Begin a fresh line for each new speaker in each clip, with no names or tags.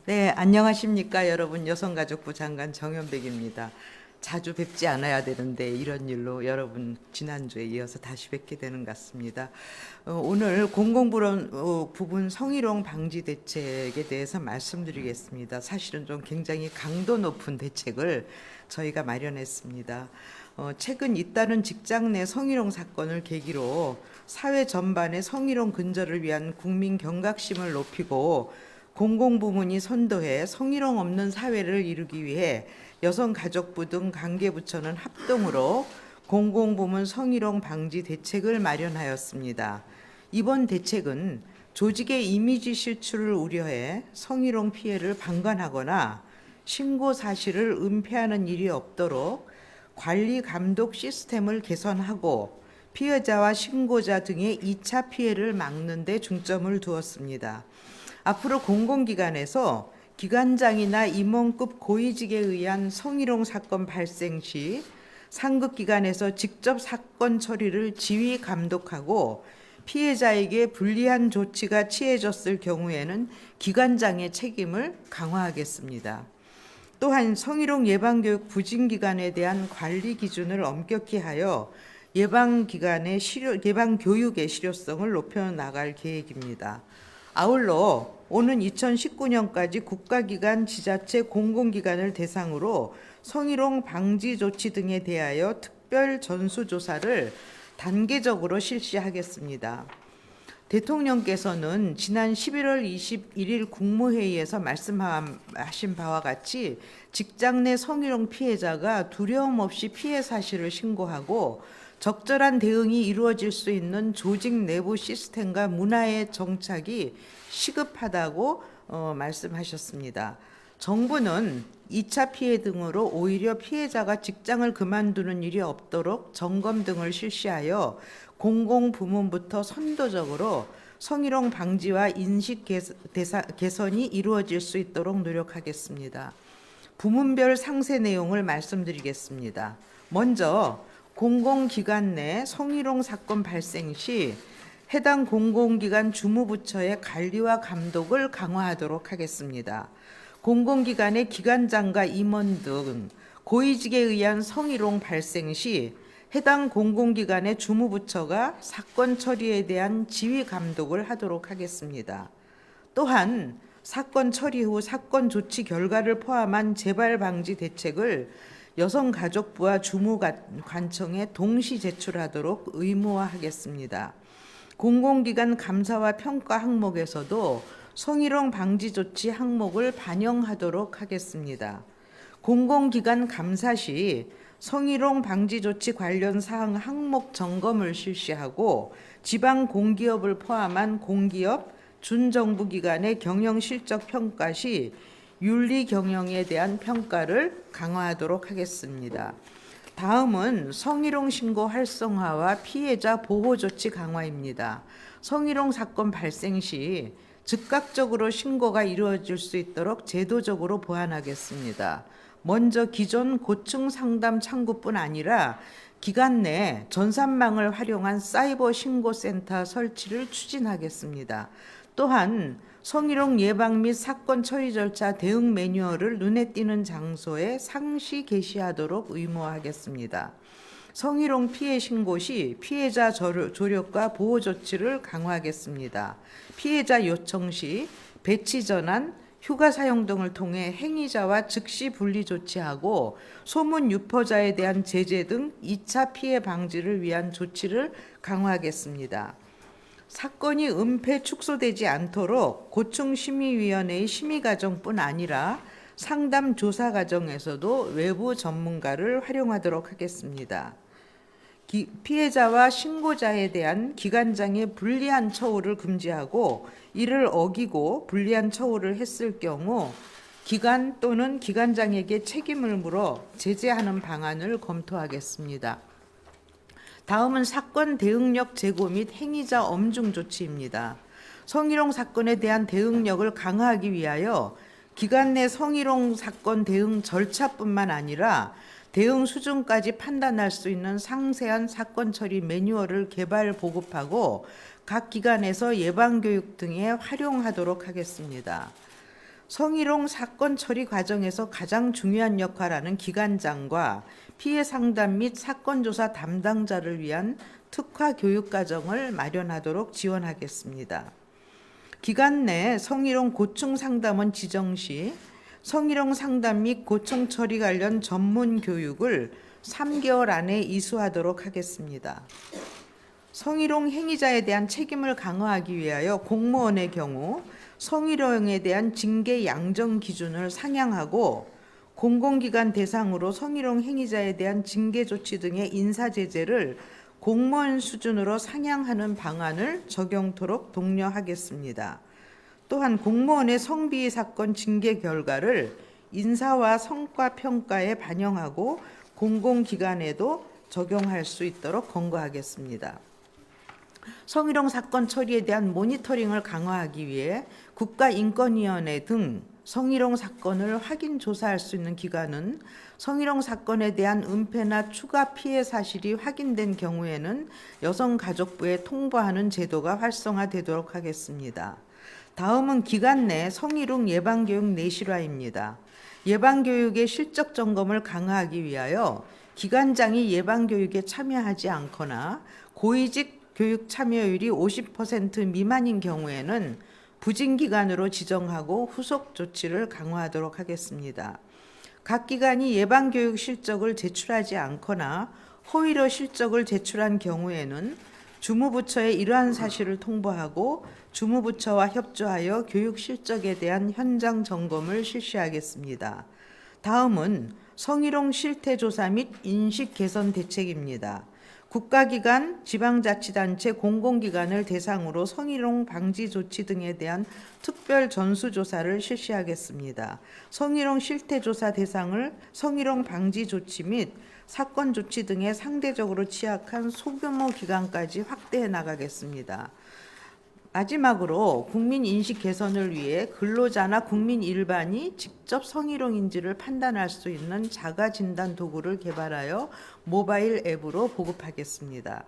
네, 안녕하십니까 여러분. 여성가족부 장관 정연백입니다. 자주 뵙지 않아야 되는데 이런 일로 여러분 지난주에 이어서 다시 뵙게 되는 것 같습니다. 오늘 부분 성희롱 방지 대책에 대해서 말씀드리겠습니다. 사실은 좀 굉장히 강도 높은 대책을 저희가 마련했습니다. 최근 잇따른 직장 내 성희롱 사건을 계기로 사회 전반의 성희롱 근절을 위한 국민 경각심을 높이고 공공부문이 선도해 성희롱 없는 사회를 이루기 위해 여성가족부 등 관계부처는 합동으로 공공부문 성희롱 방지 대책을 마련하였습니다. 이번 대책은 조직의 이미지 실추를 우려해 성희롱 피해를 방관하거나 신고 사실을 은폐하는 일이 없도록 관리 감독 시스템을 개선하고 피해자와 신고자 등의 2차 피해를 막는 데 중점을 두었습니다. 앞으로 공공기관에서 기관장이나 임원급 고위직에 의한 성희롱 사건 발생 시 상급기관에서 직접 사건 처리를 지휘 감독하고 피해자에게 불리한 조치가 취해졌을 경우에는 기관장의 책임을 강화하겠습니다. 또한 성희롱 예방교육 부진기관에 대한 관리 기준을 엄격히 하여 예방교육의 실효성을 높여나갈 계획입니다. 아울러 오는 2019년까지 국가기관, 지자체, 공공기관을 대상으로 성희롱 방지 조치 등에 대하여 특별 전수조사를 단계적으로 실시하겠습니다. 대통령께서는 지난 11월 21일 국무회의에서 말씀하신 바와 같이 직장 내 성희롱 피해자가 두려움 없이 피해 사실을 신고하고 적절한 대응이 이루어질 수 있는 조직 내부 시스템과 문화의 정착이 시급하다고 말씀하셨습니다. 정부는 2차 피해 등으로 오히려 피해자가 직장을 그만두는 일이 없도록 점검 등을 실시하여 공공부문부터 선도적으로 성희롱 방지와 인식 개선이 이루어질 수 있도록 노력하겠습니다. 부문별 상세 내용을 말씀드리겠습니다. 먼저 공공기관 내 성희롱 사건 발생 시 해당 공공기관 주무부처의 관리와 감독을 강화하도록 하겠습니다. 공공기관의 기관장과 임원 등 고위직에 의한 성희롱 발생 시 해당 공공기관의 주무부처가 사건 처리에 대한 지휘 감독을 하도록 하겠습니다. 또한 사건 처리 후 사건 조치 결과를 포함한 재발 방지 대책을 여성가족부와 주무관청에 동시 제출하도록 의무화하겠습니다. 공공기관 감사와 평가 항목에서도 성희롱 방지 조치 항목을 반영하도록 하겠습니다. 공공기관 감사 시 성희롱 방지 조치 관련 사항 항목 점검을 실시하고 지방 공기업을 포함한 공기업, 준정부기관의 경영 실적 평가 시 윤리 경영에 대한 평가를 강화하도록 하겠습니다. 다음은 성희롱 신고 활성화와 피해자 보호 조치 강화입니다. 성희롱 사건 발생 시 즉각적으로 신고가 이루어질 수 있도록 제도적으로 보완하겠습니다. 먼저 기존 고층 상담 창구뿐 아니라 기관 내 전산망을 활용한 사이버 신고센터 설치를 추진하겠습니다. 또한 성희롱 예방 및 사건 처리 절차 대응 매뉴얼을 눈에 띄는 장소에 상시 게시하도록 의무화하겠습니다. 성희롱 피해 신고 시 피해자 조력과 보호 조치를 강화하겠습니다. 피해자 요청 시 배치 전환, 휴가 사용 등을 통해 행위자와 즉시 분리 조치하고 소문 유포자에 대한 제재 등 2차 피해 방지를 위한 조치를 강화하겠습니다. 사건이 은폐 축소되지 않도록 고층심의위원회의 심의과정뿐 아니라 상담 조사 과정에서도 외부 전문가를 활용하도록 하겠습니다. 피해자와 신고자에 대한 기관장의 불리한 처우를 금지하고 이를 어기고 불리한 처우를 했을 경우 기관 또는 기관장에게 책임을 물어 제재하는 방안을 검토하겠습니다. 다음은 사건 대응력 제고 및 행위자 엄중 조치입니다. 성희롱 사건에 대한 대응력을 강화하기 위하여 기관 내 성희롱 사건 대응 절차뿐만 아니라 대응 수준까지 판단할 수 있는 상세한 사건 처리 매뉴얼을 개발 보급하고 각 기관에서 예방교육 등에 활용하도록 하겠습니다. 성희롱 사건 처리 과정에서 가장 중요한 역할하는 기관장과 피해 상담 및 사건 조사 담당자를 위한 특화 교육 과정을 마련하도록 지원하겠습니다. 기관 내 성희롱 고충 상담원 지정 시 성희롱 상담 및 고충 처리 관련 전문 교육을 3개월 안에 이수하도록 하겠습니다. 성희롱 행위자에 대한 책임을 강화하기 위하여 공무원의 경우 성희롱에 대한 징계 양정 기준을 상향하고 공공기관 대상으로 성희롱 행위자에 대한 징계 조치 등의 인사 제재를 공무원 수준으로 상향하는 방안을 적용토록 독려하겠습니다. 또한 공무원의 성비위 사건 징계 결과를 인사와 성과 평가에 반영하고 공공기관에도 적용할 수 있도록 권고하겠습니다. 성희롱 사건 처리에 대한 모니터링을 강화하기 위해 국가인권위원회 등 성희롱 사건을 확인 조사할 수 있는 기관은 성희롱 사건에 대한 은폐나 추가 피해 사실이 확인된 경우에는 여성가족부에 통보하는 제도가 활성화되도록 하겠습니다. 다음은 기관 내 성희롱 예방교육 내실화입니다. 예방교육의 실적 점검을 강화하기 위하여 기관장이 예방교육에 참여하지 않거나 고위직 교육 참여율이 50% 미만인 경우에는 부진기관으로 지정하고 후속 조치를 강화하도록 하겠습니다. 각 기관이 예방교육 실적을 제출하지 않거나 허위로 실적을 제출한 경우에는 주무부처에 이러한 사실을 통보하고 주무부처와 협조하여 교육 실적에 대한 현장 점검을 실시하겠습니다. 다음은 성희롱 실태조사 및 인식 개선 대책입니다. 국가기관, 지방자치단체, 공공기관을 대상으로 성희롱 방지 조치 등에 대한 특별 전수조사를 실시하겠습니다. 성희롱 실태조사 대상을 성희롱 방지 조치 및 사건 조치 등에 상대적으로 취약한 소규모 기관까지 확대해 나가겠습니다. 마지막으로 국민 인식 개선을 위해 근로자나 국민 일반이 직접 성희롱인지를 판단할 수 있는 자가 진단 도구를 개발하여 모바일 앱으로 보급하겠습니다.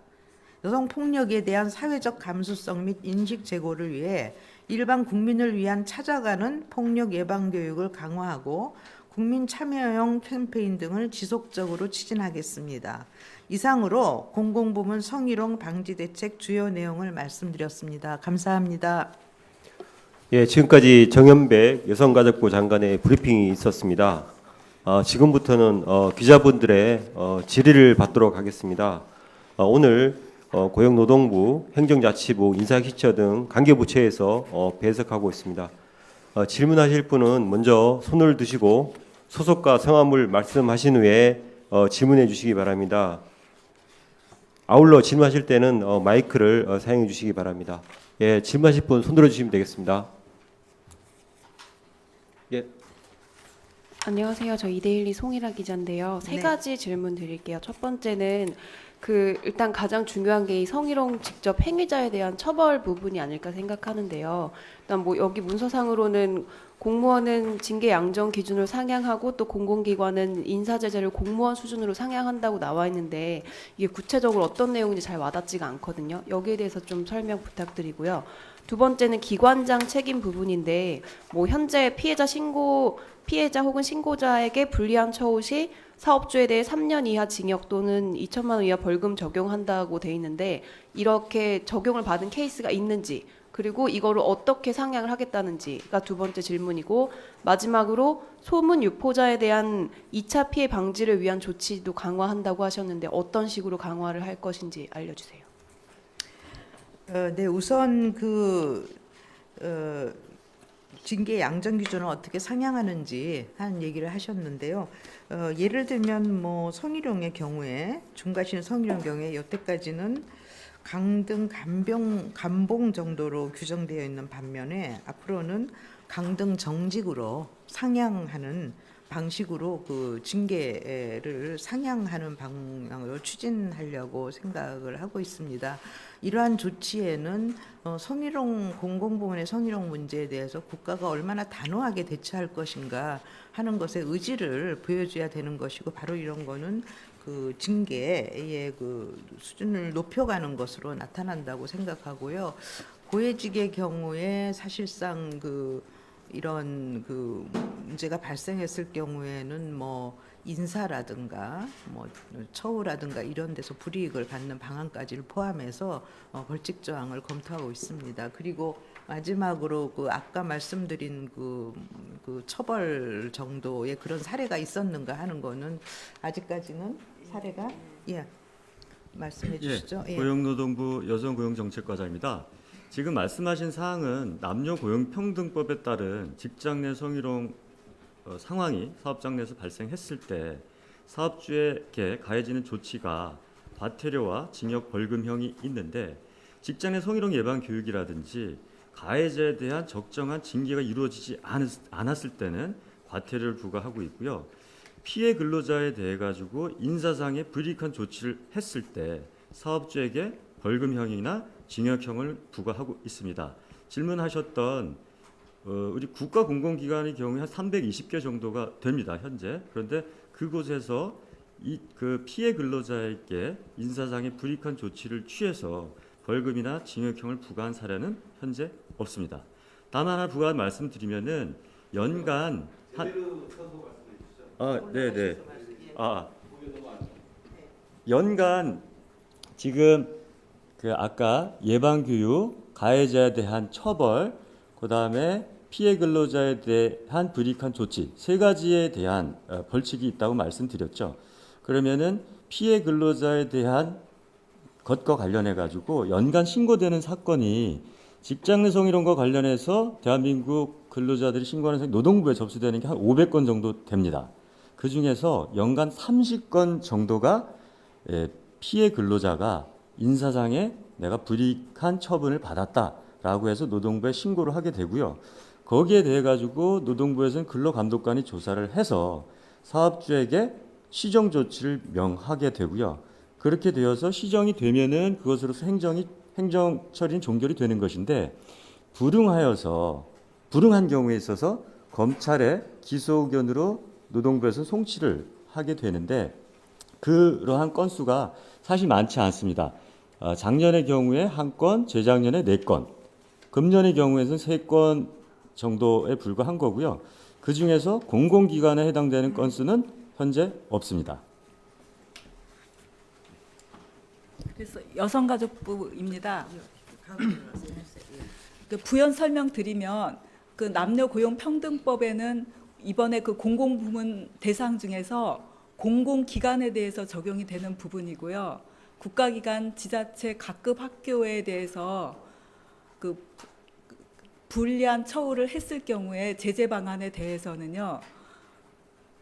여성 폭력에 대한 사회적 감수성 및 인식 제고를 위해 일반 국민을 위한 찾아가는 폭력 예방 교육을 강화하고 국민 참여형 캠페인 등을 지속적으로 추진하겠습니다. 이상으로 공공부문 성희롱 방지 대책 주요 내용을 말씀드렸습니다. 감사합니다.
예, 지금까지 정연백 여성가족부 장관의 브리핑이 있었습니다. 지금부터는 기자분들의 질의를 받도록 하겠습니다. 오늘 고용노동부, 행정자치부, 인사기처 등 관계부처에서 배석하고 있습니다. 질문하실 분은 먼저 손을 드시고 소속과 성함을 말씀하신 후에 질문해 주시기 바랍니다. 아울러 질문하실 때는 마이크를 사용해 주시기 바랍니다. 예, 질문하실 분 손 들어 주시면 되겠습니다. 예.
안녕하세요. 저 이데일리 송일아 기자인데요. 세
네.
가지 질문 드릴게요. 첫 번째는 일단 가장 중요한 게 이 성희롱 직접 행위자에 대한 처벌 부분이 아닐까 생각하는데요. 일단 뭐 여기 문서상으로는 공무원은 징계 양정 기준을 상향하고 또 공공기관은 인사제재를 공무원 수준으로 상향한다고 나와 있는데 이게 구체적으로 어떤 내용인지 잘 와닿지가 않거든요. 여기에 대해서 좀 설명 부탁드리고요. 두 번째는 기관장 책임 부분인데 뭐 현재 피해자 혹은 신고자에게 불리한 처우 시 사업주에 대해 3년 이하 징역 또는 2천만 원 이하 벌금 적용한다고 돼 있는데 이렇게 적용을 받은 케이스가 있는지 그리고 이거를 어떻게 상향을 하겠다는지가 두 번째 질문이고 마지막으로 소문 유포자에 대한 2차 피해 방지를 위한 조치도 강화한다고 하셨는데 어떤 식으로 강화를 할 것인지 알려주세요.
네, 우선 징계 양정 기준을 어떻게 상향하는지 하는 얘기를 하셨는데요. 예를 들면 뭐 성희롱의 경우에 중과실 성희롱 경우에 여태까지는 강등, 감봉 정도로 규정되어 있는 반면에 앞으로는 강등 정직으로 상향하는 방식으로 그 징계를 상향하는 방향으로 추진하려고 생각을 하고 있습니다. 이러한 조치에는 공공부문의 성희롱 문제에 대해서 국가가 얼마나 단호하게 대처할 것인가 하는 것에 의지를 보여줘야 되는 것이고 바로 이런 거는 그 징계의 그 수준을 높여가는 것으로 나타난다고 생각하고요. 고해직의 경우에 사실상 이런 그 문제가 발생했을 경우에는 뭐 인사라든가 뭐 처우라든가 이런 데서 불이익을 받는 방안까지를 포함해서 벌칙 조항을 검토하고 있습니다. 그리고 마지막으로 그 아까 말씀드린 그 처벌 정도의 그런 사례가 있었는가 하는 거는 아직까지는 사례가 말씀해 주시죠.
고용노동부 여성고용정책과장입니다. 지금 말씀하신 사항은 남녀고용평등법에 따른 직장 내 성희롱 상황이 사업장 내에서 발생했을 때 사업주에게 가해지는 조치가 과태료와 징역 벌금형이 있는데 직장 내 성희롱 예방 교육이라든지 가해자에 대한 적정한 징계가 이루어지지 않았을 때는 과태료를 부과하고 있고요. 피해 근로자에 대해 가지고 인사상의 불이익한 조치를 했을 때 사업주에게 벌금형이나 징역형을 부과하고 있습니다. 질문하셨던 우리 국가 공공기관의 경우에 한 320개 정도가 됩니다. 현재. 그런데 그곳에서 그 피해 근로자에게 인사상의 불이익한 조치를 취해서 벌금이나 징역형을 부과한 사례는 현재 없습니다. 다만 하나 부과 말씀드리면은 연간 네네. 연간 지금 그 아까 예방 교육, 가해자에 대한 처벌, 그다음에 피해 근로자에 대한 불이익한 조치 세 가지에 대한 벌칙이 있다고 말씀드렸죠. 그러면은 피해 근로자에 대한 것과 관련해 가지고 연간 신고되는 사건이 직장 내 성희롱과 관련해서 대한민국 근로자들이 신고하는 노동부에 접수되는 게 한 500건 정도 됩니다. 그 중에서 연간 30건 정도가 피해 근로자가 인사상에 내가 불이익한 처분을 받았다라고 해서 노동부에 신고를 하게 되고요. 거기에 대해 가지고 노동부에서는 근로감독관이 조사를 해서 사업주에게 시정 조치를 명하게 되고요. 그렇게 되어서 시정이 되면은 그것으로서 행정 처리는 종결이 되는 것인데 불응한 경우에 있어서 검찰의 기소 의견으로 노동부에서 송치를 하게 되는데 그러한 건수가 사실 많지 않습니다. 작년의 경우에 1건, 재작년에 4건, 금년의 경우에는 3건 정도에 불과한 거고요. 그 중에서 공공기관에 해당되는 건수는 현재 없습니다.
그래서 여성가족부입니다. 그 부연 설명드리면 그 남녀고용평등법에는 이번에 그 공공부문 대상 중에서 공공기관에 대해서 적용이 되는 부분이고요. 국가기관, 지자체, 각급 학교에 대해서 그 불리한 처우를 했을 경우에 제재 방안에 대해서는요,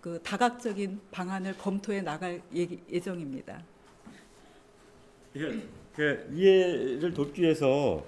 그 다각적인 방안을 검토해 나갈 예정입니다.
그 이해를 돕기 위해서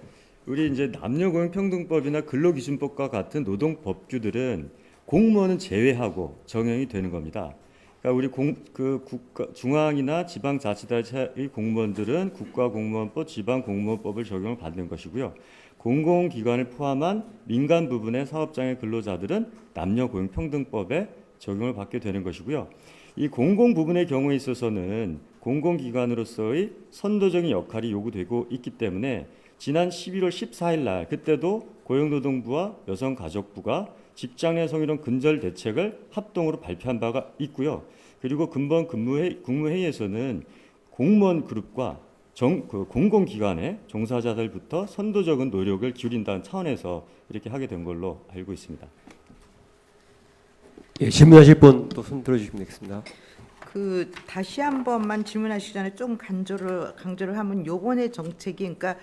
우리 이제 남녀고용평등법이나 근로기준법과 같은 노동법규들은 공무원은 제외하고 적용이 되는 겁니다. 그러니까 우리 국가 중앙이나 지방자치단체의 공무원들은 국가공무원법, 지방공무원법을 적용을 받는 것이고요. 공공기관을 포함한 민간 부분의 사업장의 근로자들은 남녀고용평등법에 적용을 받게 되는 것이고요. 이 공공 부분의 경우에 있어서는 공공기관으로서의 선도적인 역할이 요구되고 있기 때문에 지난 11월 14일 날 그때도 고용노동부와 여성가족부가 직장 내 성희롱 근절 대책을 합동으로 발표한 바가 있고요. 그리고 근본 국무회의에서는 공무원 그룹과 공공기관의 종사자들부터 선도적인 노력을 기울인다는 차원에서 이렇게 하게 된 걸로 알고 있습니다.
예, 질문하실 분 또 손 들어주시면 되겠습니다.
그 다시 한 번만 질문하시기 전에 좀 강조를 하면 요번의 정책이 그러니까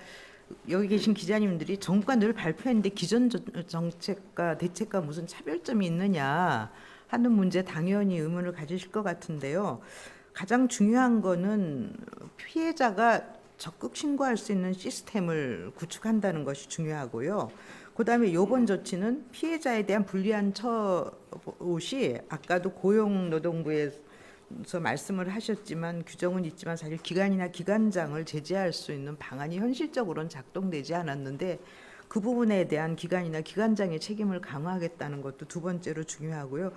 여기 계신 기자님들이 정부가 늘 발표했는데 기존 정책과 대책과 무슨 차별점이 있느냐 하는 문제 당연히 의문을 가지실 것 같은데요. 가장 중요한 거는 피해자가 적극 신고할 수 있는 시스템을 구축한다는 것이 중요하고요. 그다음에 요번 조치는 피해자에 대한 불리한 처우시 아까도 고용노동부에서 말씀을 하셨지만 규정은 있지만 사실 기관이나 기관장을 제재할 수 있는 방안이 현실적으로는 작동되지 않았는데 그 부분에 대한 기관이나 기관장의 책임을 강화하겠다는 것도 두 번째로 중요하고요.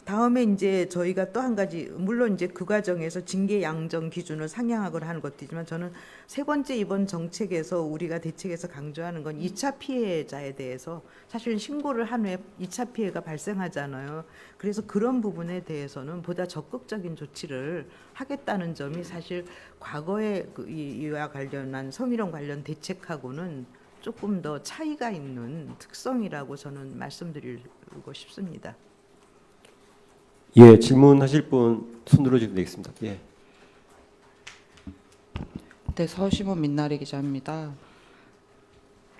다음에 이제 저희가 또 한 가지, 물론 이제 그 과정에서 징계 양정 기준을 상향하거나 하는 것도 있지만, 저는 세 번째 이번 정책에서 우리가 대책에서 강조하는 건 2차 피해자에 대해서 사실 신고를 한 후에 2차 피해가 발생하잖아요. 그래서 그런 부분에 대해서는 보다 적극적인 조치를 하겠다는 점이 사실 과거에 이와 관련한 성희롱 관련 대책하고는 조금 더 차이가 있는 특성이라고 저는 말씀드리고 싶습니다.
예, 질문하실 분 손 들어주시면 되겠습니다. 예.
네, 서울신문 민나리 기자입니다.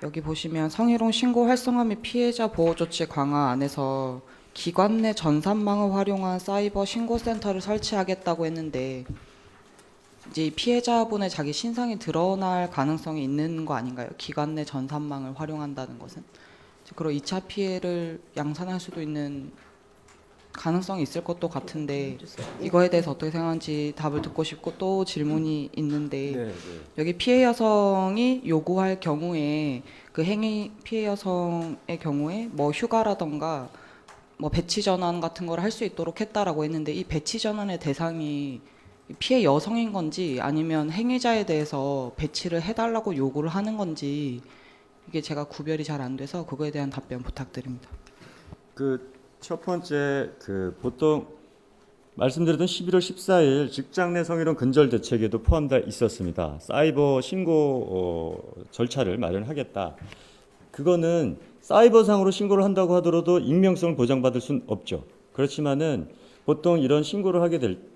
여기 보시면 성희롱 신고 활성화 및 피해자 보호 조치 강화 안에서 기관 내 전산망을 활용한 사이버 신고센터를 설치하겠다고 했는데, 이제 이 피해자분의 자기 신상이 드러날 가능성이 있는 거 아닌가요? 기관 내 전산망을 활용한다는 것은. 그리고 2차 피해를 양산할 수도 있는 가능성이 있을 것도 같은데, 이거에 대해서 어떻게 생각하는지 답을 듣고 싶고, 또 질문이 있는데,
네, 네.
여기 피해 여성이 요구할 경우에 그 행위 피해 여성의 경우에 뭐 휴가라던가 뭐 배치 전환 같은 걸 할 수 있도록 했다라고 했는데, 이 배치 전환의 대상이 피해 여성인 건지 아니면 행위자에 대해서 배치를 해달라고 요구를 하는 건지, 이게 제가 구별이 잘 안 돼서 그거에 대한 답변 부탁드립니다.
첫 번째 보통 말씀드렸던 11월 14일 직장 내 성희롱 근절 대책에도 포함되어 있었습니다. 사이버 신고 절차를 마련하겠다. 그거는 사이버상으로 신고를 한다고 하더라도 익명성을 보장받을 수는 없죠. 그렇지만은 보통 이런 신고를 하게 될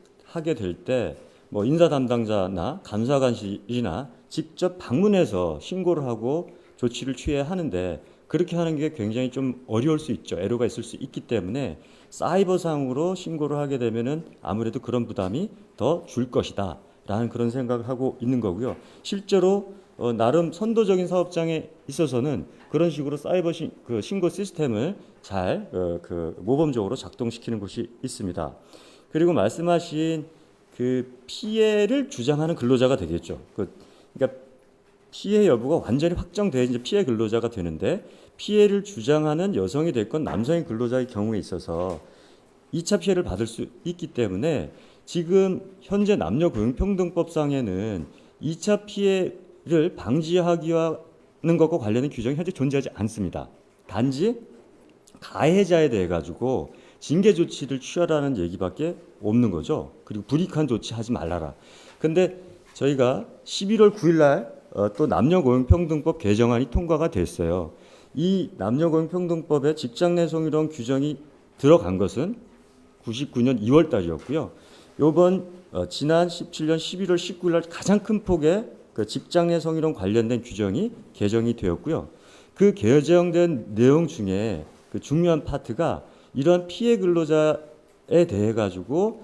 때 뭐 인사 담당자나 감사관실이나 직접 방문해서 신고를 하고 조치를 취해야 하는데, 그렇게 하는 게 굉장히 좀 어려울 수 있죠. 애로가 있을 수 있기 때문에 사이버상으로 신고를 하게 되면은 아무래도 그런 부담이 더 줄 것이다 라는 그런 생각을 하고 있는 거고요. 실제로 나름 선도적인 사업장에 있어서는 그런 식으로 사이버 신고 시스템을 잘 모범적으로 작동시키는 곳이 있습니다. 그리고 말씀하신 그 피해를 주장하는 근로자가 되겠죠. 그러니까 피해 여부가 완전히 확정돼야 이제 피해 근로자가 되는데, 피해를 주장하는 여성이 됐건 남성의 근로자의 경우에 있어서 2차 피해를 받을 수 있기 때문에, 지금 현재 남녀고용평등법상에는 2차 피해를 방지하기 하는 것과 관련된 규정이 현재 존재하지 않습니다. 단지 가해자에 대해 가지고 징계 조치를 취하라는 얘기밖에 없는 거죠. 그리고 불이익한 조치 하지 말라라. 근데 저희가 11월 9일 날 또 남녀고용평등법 개정안이 통과가 됐어요. 이 남녀고용평등법에 직장 내 성희롱 규정이 들어간 것은 99년 2월 달이었고요. 요번 지난 17년 11월 19일 날 가장 큰 폭의 그 직장 내 성희롱 관련된 규정이 개정이 되었고요. 그 개정된 내용 중에 그 중요한 파트가 이러한 피해 근로자에 대해 가지고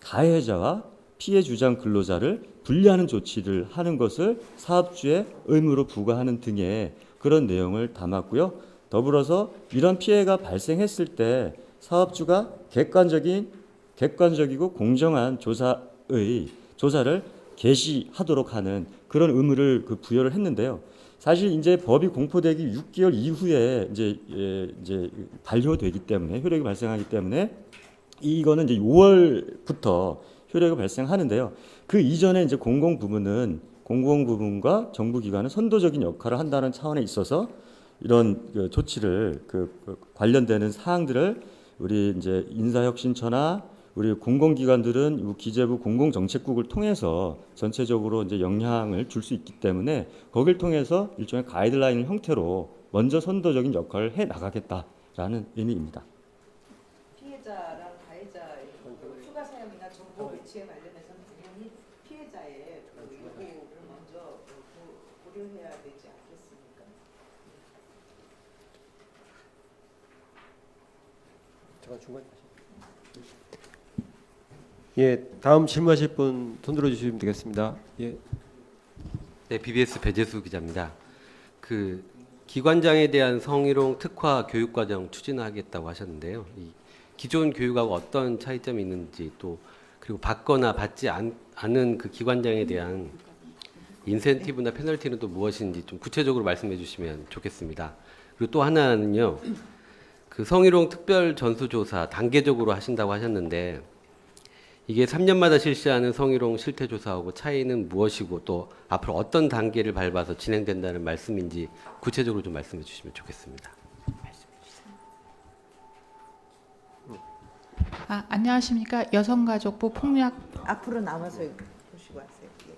가해자와 피해 주장 근로자를 분리하는 조치를 하는 것을 사업주의 의무로 부과하는 등의 그런 내용을 담았고요. 더불어서 이런 피해가 발생했을 때 사업주가 객관적이고 공정한 조사를 개시하도록 하는 그런 의무를 부여를 했는데요. 사실 이제 법이 공포되기 6개월 이후에 이제 반려되기 때문에, 효력이 발생하기 때문에 이거는 이제 6월부터 효력이 발생하는데요. 그 이전에 이제 공공부문과 정부기관은 선도적인 역할을 한다는 차원에 있어서 이런 조치를 관련되는 사항들을 우리 이제 인사혁신처나 우리 공공기관들은 기재부 공공정책국을 통해서 전체적으로 이제 영향을 줄 수 있기 때문에 거기를 통해서 일종의 가이드라인 형태로 먼저 선도적인 역할을 해 나가겠다라는 의미입니다.
피해자랑 가해자의 휴가 사용이나 정보 배치에 관련해서는 당연히 피해자의 요구를 먼저 고려해야 되지 않겠습니까?
잠깐 중간에. 예, 다음 질문하실 분 손 들어주시면 되겠습니다. 예.
네, BBS 배재수 기자입니다. 기관장에 대한 성희롱 특화 교육과정 추진하겠다고 하셨는데요. 이 기존 교육하고 어떤 차이점이 있는지, 또 그리고 받거나 받지 않은 그 기관장에 대한 인센티브나 페널티는 또 무엇인지 좀 구체적으로 말씀해 주시면 좋겠습니다. 그리고 또 하나는요. 그 성희롱 특별 전수조사 단계적으로 하신다고 하셨는데 이게 3년마다 실시하는 성희롱 실태조사하고 차이는 무엇이고 또 앞으로 어떤 단계를 밟아서 진행된다는 말씀인지 구체적으로 좀 말씀해 주시면 좋겠습니다.
안녕하십니까. 여성가족부 폭력
앞으로 나와서 보시고 하세요. 예.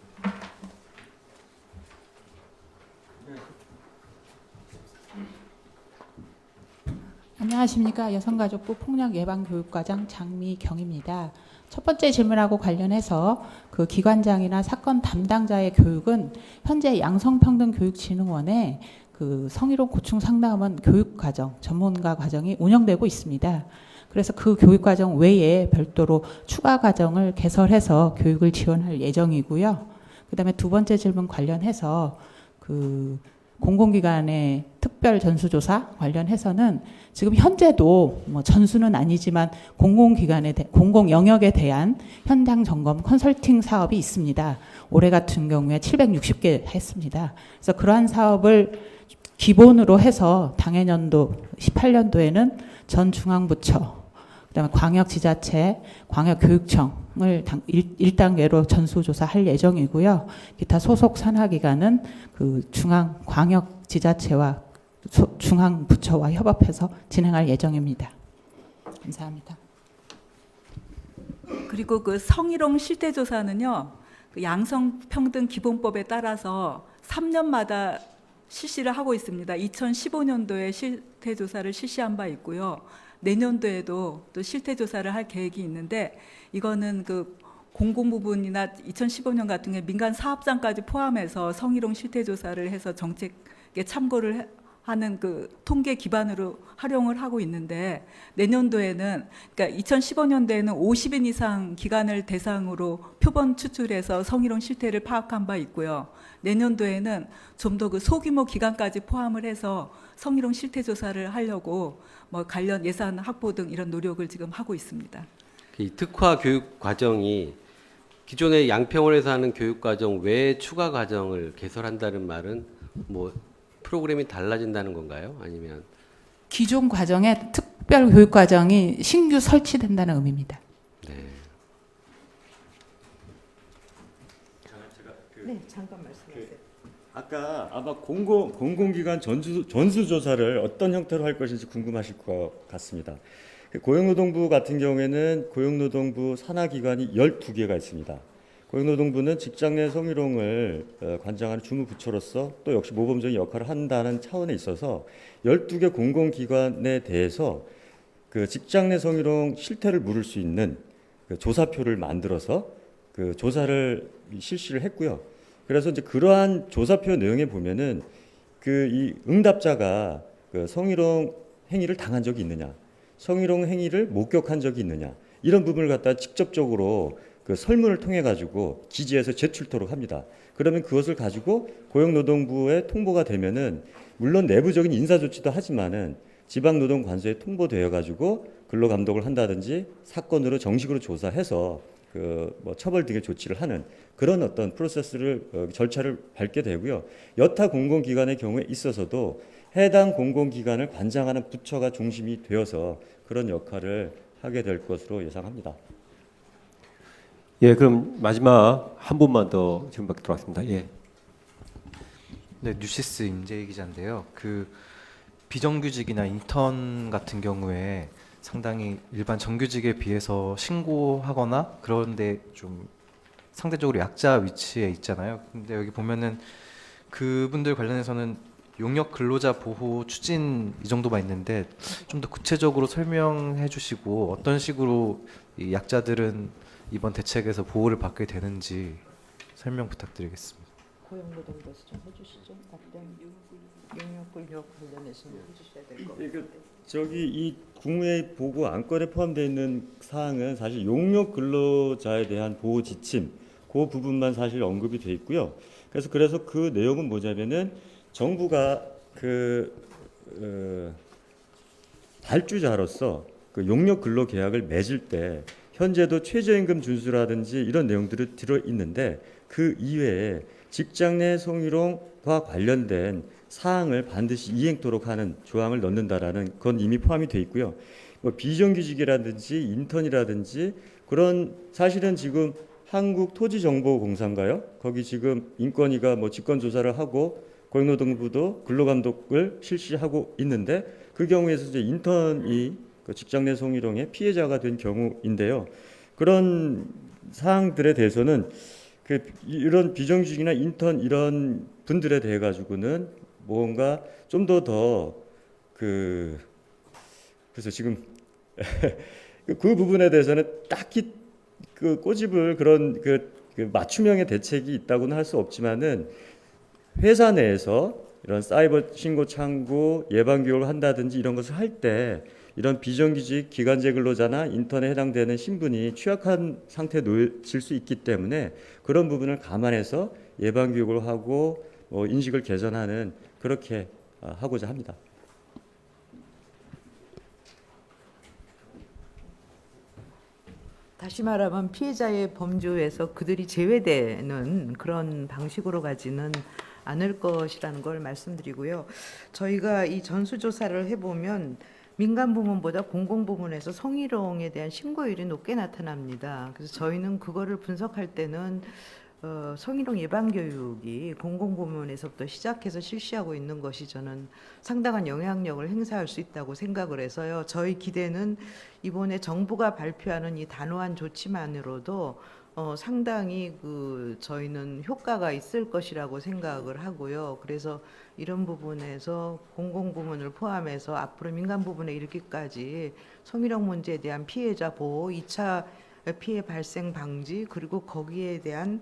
안녕하십니까. 여성가족부 폭력 예방 교육과장 장미경입니다. 첫 번째 질문하고 관련해서 그 기관장이나 사건 담당자의 교육은 현재 양성평등교육진흥원에 그 성희롱 고충 상담원 교육과정 전문가 과정이 운영되고 있습니다. 그래서 그 교육과정 외에 별도로 추가 과정을 개설해서 교육을 지원할 예정이고요. 그다음에 두 번째 질문 관련해서 그 공공기관의 특별 전수조사 관련해서는 지금 현재도 뭐 전수는 아니지만 공공 영역에 대한 현장 점검 컨설팅 사업이 있습니다. 올해 같은 경우에 760개 했습니다. 그래서 그러한 사업을 기본으로 해서 당해년도 18년도에는 전 중앙부처 그다음에 광역지자체, 광역교육청을 1단계로 전수조사할 예정이고요. 기타 소속 산하기관은 그 중앙 광역지자체와 중앙부처와 협업해서 진행할 예정입니다. 감사합니다.
그리고 그 성희롱 실태조사는요, 그 양성평등기본법에 따라서 3년마다 실시를 하고 있습니다. 2015년도에 실태조사를 실시한 바 있고요. 내년도에도 또 실태조사를 할 계획이 있는데 이거는 그 공공 부분이나 2015년 같은 경우에 민간 사업장까지 포함해서 성희롱 실태조사를 해서 정책에 참고를 하는 그 통계 기반으로 활용을 하고 있는데 내년도에는 그러니까 2015년도에는 50인 이상 기관을 대상으로 표본 추출해서 성희롱 실태를 파악한 바 있고요. 내년도에는 좀 더 그 소규모 기관까지 포함을 해서 성희롱 실태 조사를 하려고 뭐 관련 예산 확보 등 이런 노력을 지금 하고 있습니다.
이 특화 교육 과정이 기존의 양평원에서 하는 교육 과정 외에 추가 과정을 개설한다는 말은 뭐 프로그램이 달라진다는 건가요? 아니면
기존 과정에 특별 교육 과정이 신규 설치된다는 의미입니다.
네.
네, 잠깐 말씀하세요.
아까 아마 공공기관 전수조사를 어떤 형태로 할 것인지 궁금하실 것 같습니다. 고용노동부 같은 경우에는 고용노동부 산하기관이 12개가 있습니다. 고용노동부는 직장 내 성희롱을 관장하는 주무부처로서 또 역시 모범적인 역할을 한다는 차원에 있어서 12개 공공기관에 대해서 그 직장 내 성희롱 실태를 물을 수 있는 그 조사표를 만들어서 그 조사를 실시를 했고요. 그래서 이제 그러한 조사표 내용에 보면은 그 이 응답자가 그 성희롱 행위를 당한 적이 있느냐, 성희롱 행위를 목격한 적이 있느냐 이런 부분을 갖다 직접적으로 그 설문을 통해 가지고 기지에서 제출토록 합니다. 그러면 그것을 가지고 고용노동부에 통보가 되면은 물론 내부적인 인사 조치도 하지만은 지방노동관서에 통보되어 가지고 근로감독을 한다든지 사건으로 정식으로 조사해서 그 뭐 처벌 등의 조치를 하는 그런 어떤 프로세스를 절차를 밟게 되고요. 여타 공공기관의 경우에 있어서도 해당 공공기관을 관장하는 부처가 중심이 되어서 그런 역할을 하게 될 것으로 예상합니다.
예, 그럼 마지막 한 분만 더 질문밖에 들어왔습니다. 예.
네, 뉴시스 임재희 기자인데요. 그 비정규직이나 인턴 같은 경우에 상당히 일반 정규직에 비해서 신고하거나 그런데 좀 상대적으로 약자 위치에 있잖아요. 근데 여기 보면은 그분들 관련해서는 용역 근로자 보호 추진 이 정도만 있는데 좀 더 구체적으로 설명해 주시고 어떤 식으로 이 약자들은 이번 대책에서 보호를 받게 되는지 설명 부탁드리겠습니다.
고용노동부에서 좀 해주시죠. 답변 용역 관련해서 해주셔야 될 것 같아요.
저기 이 국무회의 보고 안건에 포함되어 있는 사항은 사실 용역 근로자에 대한 보호 지침 그 부분만 사실 언급이 돼 있고요. 그래서 그 내용은 뭐냐면은 정부가 발주자로서 그 용역 근로 계약을 맺을 때 현재도 최저임금 준수라든지 이런 내용들이 들어 있는데 그 이외에 직장 내 성희롱과 관련된 사항을 반드시 이행토록 하는 조항을 넣는다라는 건 이미 포함이 돼 있고요. 뭐 비정규직이라든지 인턴이라든지 그런 사실은 지금 한국토지정보공사인가요? 거기 지금 인권위가 뭐 직권조사를 하고 고용노동부도 근로감독을 실시하고 있는데 그 경우에서 이제 인턴이 그 직장 내 성희롱의 피해자가 된 경우인데요. 그런 사항들에 대해서는 그 이런 비정규직이나 인턴 이런 분들에 대해 가지고는 뭔가 좀 더 그래서 지금 그 부분에 대해서는 딱히 그 꼬집을 그런 그 맞춤형의 대책이 있다고는 할 수 없지만은 회사 내에서 이런 사이버 신고 창구 예방 교육을 한다든지 이런 것을 할 때 이런 비정규직 기간제 근로자나 인턴에 해당되는 신분이 취약한 상태에 놓여질 수 있기 때문에 그런 부분을 감안해서 예방 교육을 하고 인식을 개선하는 그렇게 하고자 합니다.
다시 말하면 피해자의 범주에서 그들이 제외되는 그런 방식으로 가지는 않을 것이라는 걸 말씀드리고요. 저희가 이 전수조사를 해보면 민간 부문보다 공공 부문에서 성희롱에 대한 신고율이 높게 나타납니다. 그래서 저희는 그거를 분석할 때는 성희롱 예방 교육이 공공 부문에서부터 시작해서 실시하고 있는 것이 저는 상당한 영향력을 행사할 수 있다고 생각을 해서요. 저희 기대는 이번에 정부가 발표하는 이 단호한 조치만으로도 상당히 저희는 효과가 있을 것이라고 생각을 하고요. 그래서 이런 부분에서 공공 부문을 포함해서 앞으로 민간 부분에 이르기까지 성희롱 문제에 대한 피해자 보호, 2차 피해 발생 방지, 그리고 거기에 대한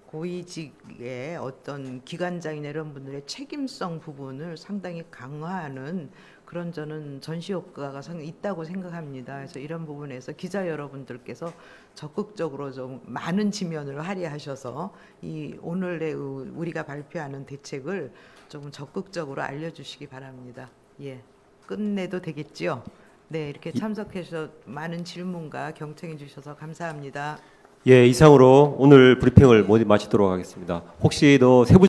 고위직의 어떤 기관장이나 이런 분들의 책임성 부분을 상당히 강화하는 그런 저는 전시 효과가 상당히 있다고 생각합니다. 그래서 이런 부분에서 기자 여러분들께서 적극적으로 좀 많은 지면을 할애하셔서 이 오늘의 우리가 발표하는 대책을 조금 적극적으로 알려주시기 바랍니다. 예, 끝내도 되겠지요? 네, 이렇게 참석해서 많은 질문과 경청해 주셔서 감사합니다.
예, 이상으로 오늘 브리핑을 모두 마치도록 하겠습니다. 혹시 더 세부